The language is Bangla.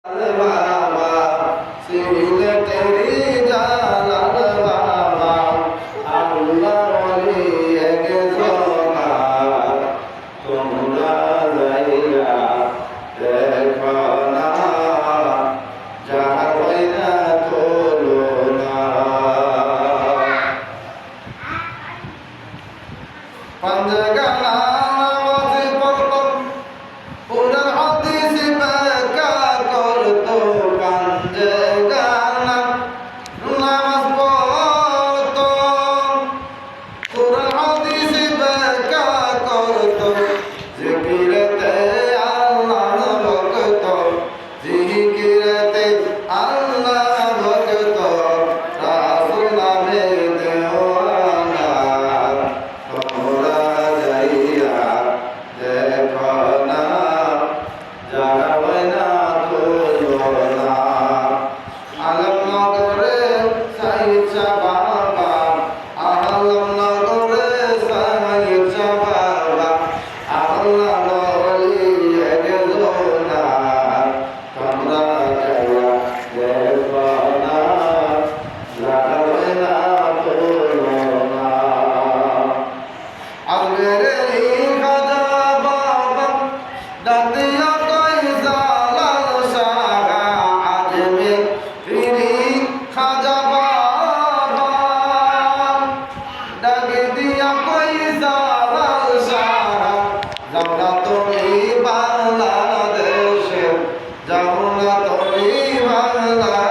বাবা সিলেটেরি জালাল বাবা আল্লাহ ওলি একজনা তোমরা যাইয়া দেখো না যাহার হইনা তুলনা পাঞ্জাগানা নামাজে পড়তো পুরা হাদিস ব্যাখ্যা করতো পাঞ্জাগানা নামাজ পড়তো পুরা হাদিস ব্যাখ্যা করতো জিকিরতে আল্লাহ ভক্ত জিকিরতে আল্লাহ ভক্ত রাসূল নামে দেওয়ানা তোমরা যাইয়া দেখো না যাবে না তুলনা আলমনগরে সাইদ শাহ বাবা আলমনগরে সাইদ শাহ বাবা আল্লাহ ওলি একজনা তোমরা যাইয়া দেখো না যাবে না তুলনা আজমেরে খাজা বাবা দাতিয়া কই জালাল শাহ আজমেরি খাজা বাবা ডাকে দিয়া কই জালাল শাহ যাও না তুমি বাংলাদেশে যাও না তুমি বাংলা